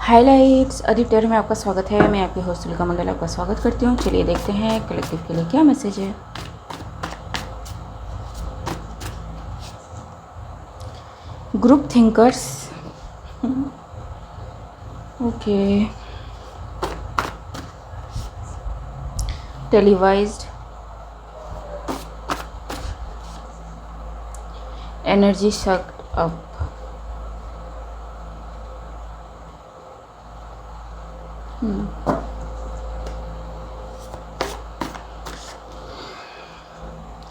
Highlights editor में आपका स्वागत है। मैं आपकी होस्ट तुलिका मंडल आपका स्वागत करती हूँ। चलिए देखते हैं कलेक्टिव के लिए क्या मैसेज है। Group thinkers, okay, televised, energy sucked up,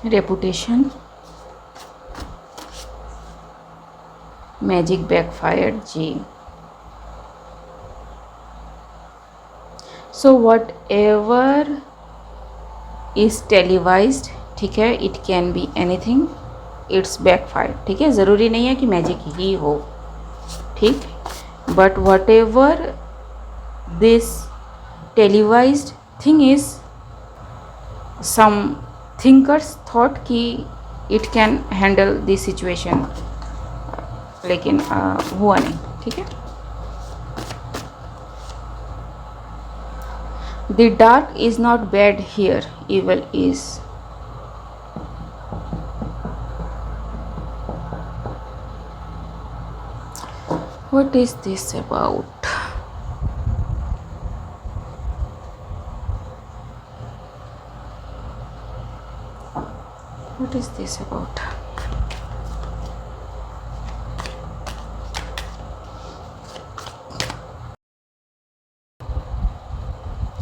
reputation, magic backfired जी। So whatever is televised, ठीक है, it can be anything, it's backfire, ठीक है, ज़रूरी नहीं है कि मैजिक ही हो, ठीक, but whatever this televised thing is, some thinkers thought कि it can handle this situation, लेकिन हुआ नहीं, ठीक है। The dark is not bad here, evil is. What is this about? What is this about?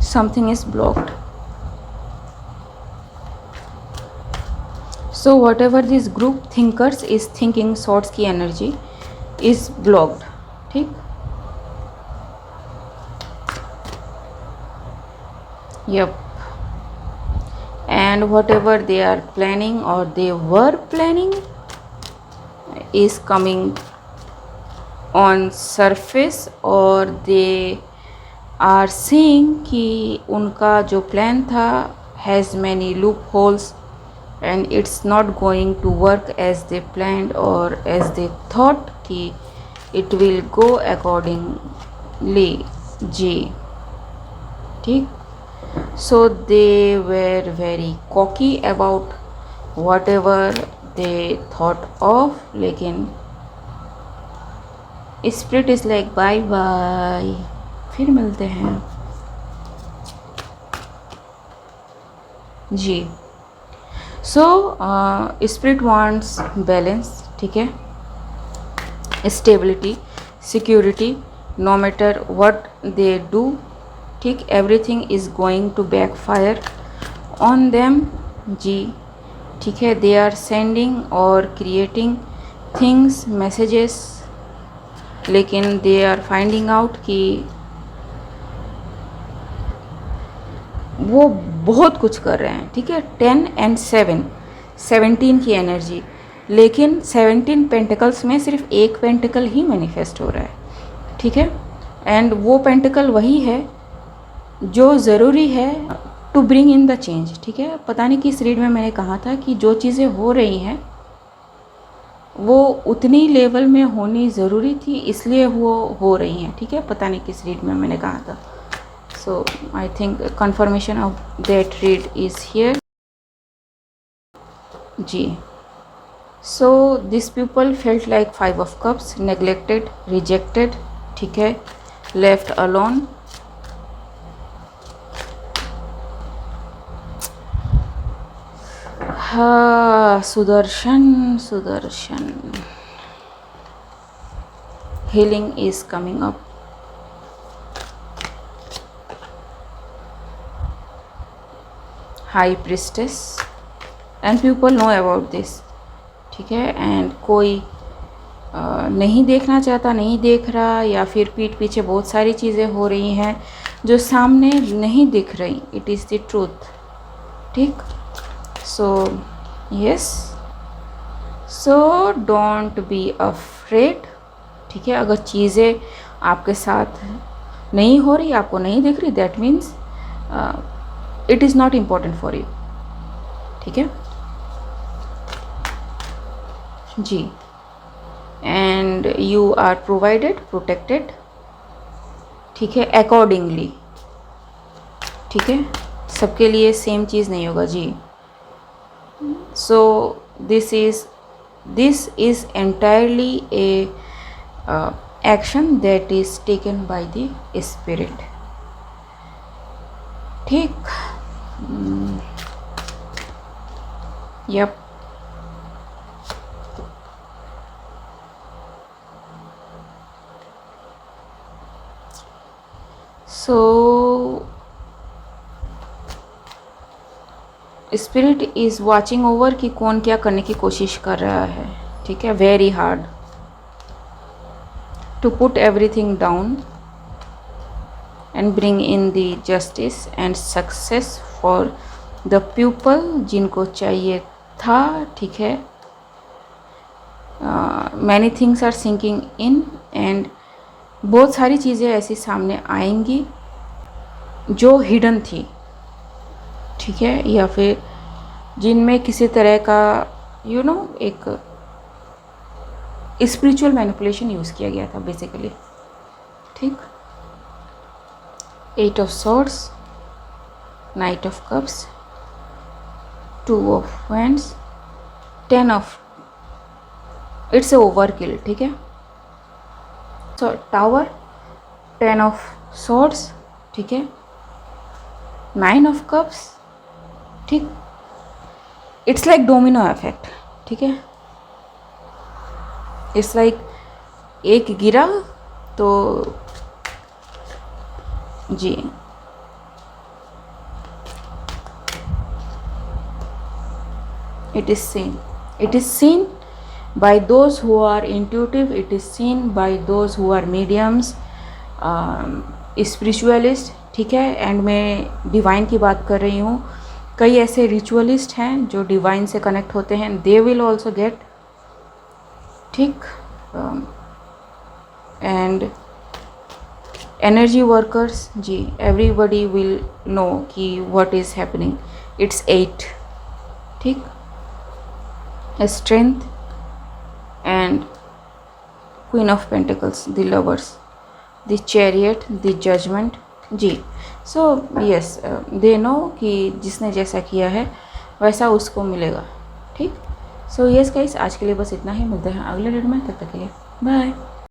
Something is blocked. So whatever this group thinkers is thinking, swords की energy is blocked, ठीक। Yep. And whatever they are planning or they were planning is coming on surface, और they are seeing कि उनका जो plan था has many loopholes and it's not going to work as they planned or as they thought कि it will go accordingly जी, ठीक। So they were very cocky about whatever they thought of, लेकिन spirit is like bye bye, फिर मिलते हैं जी। So spirit wants balance, ठीक है, stability, security, no matter what they do, ठीक, everything is going to backfire on them जी, ठीक है। दे आर सेंडिंग और क्रिएटिंग थिंग्स, मैसेजेस, लेकिन दे आर फाइंडिंग आउट कि वो बहुत कुछ कर रहे हैं, ठीक है। 10 and 7, 17 की एनर्जी, लेकिन 17 पेंटिकल्स में सिर्फ एक पेंटिकल ही मैनिफेस्ट हो रहा है, ठीक है। एंड वो पेंटिकल वही है जो ज़रूरी है to bring in the change, ठीक है। पता नहीं किस रीड में मैंने कहा था कि जो चीज़ें हो रही हैं वो उतनी लेवल में होनी ज़रूरी थी, इसलिए वो हो रही हैं, ठीक है। पता नहीं किस रीड में मैंने कहा था। So I think confirmation of that read is here जी। so this people felt like 5 of cups, neglected, rejected, ठीक है, left alone, हाँ, Sudarshan, Sudarshan, healing is coming up, high priestess, and people know about this, ठीक है। And कोई नहीं देखना चाहता, नहीं देख रहा, या फिर पीठ पीछे बहुत सारी चीज़ें हो रही हैं जो सामने नहीं दिख रही, इट इज़ द ट्रूथ, ठीक। So yes, so don't be afraid, ठीक है। अगर चीज़ें आपके साथ नहीं हो रही, आपको नहीं दिख रही, that means it is not important for you, ठीक है जी। And you are provided, protected, ठीक है, अकॉर्डिंगली, ठीक है, सबके लिए सेम चीज़ नहीं होगा जी। So this is entirely a action that is taken by the spirit. ठीक, yup. So spirit is watching over कि कौन क्या करने की कोशिश कर रहा है, ठीक है, very hard to put everything down and bring in the justice and success for the people जिनको चाहिए था, ठीक है। Many things are sinking in and बहुत सारी चीज़ें ऐसी सामने आएंगी जो हिडन थी, ठीक है, या फिर जिनमें किसी तरह का एक स्पिरिचुअल मैनिपुलेशन यूज़ किया गया था बेसिकली, ठीक। 8 of swords, Knight of cups, 2 of wands, 10 of, it's overkill, ठीक है। सो टावर, 10 of swords, ठीक है, 9 of cups, ठीक। इट्स लाइक डोमिनो इफेक्ट, ठीक है। इट्स लाइक एक गिरा तो जी, it is seen by those who are intuitive, it is seen by those who are mediums, spiritualist, ठीक है। एंड मैं डिवाइन की बात कर रही हूँ। कई ऐसे रिचुअलिस्ट हैं जो डिवाइन से कनेक्ट होते हैं, दे विल ऑल्सो गेट, ठीक। एंड एनर्जी वर्कर्स जी, एवरीबडी विल नो कि व्हाट इज़ हैपनिंग। इट्स 8, ठीक। Strength and queen of pentacles, the lovers, the chariot, the judgement जी। सो यस, दे नो कि जिसने जैसा किया है वैसा उसको मिलेगा, ठीक। सो यस गाइस, आज के लिए बस इतना ही। मिलते हैं अगले वीडियो में, तब तक के लिए बाय।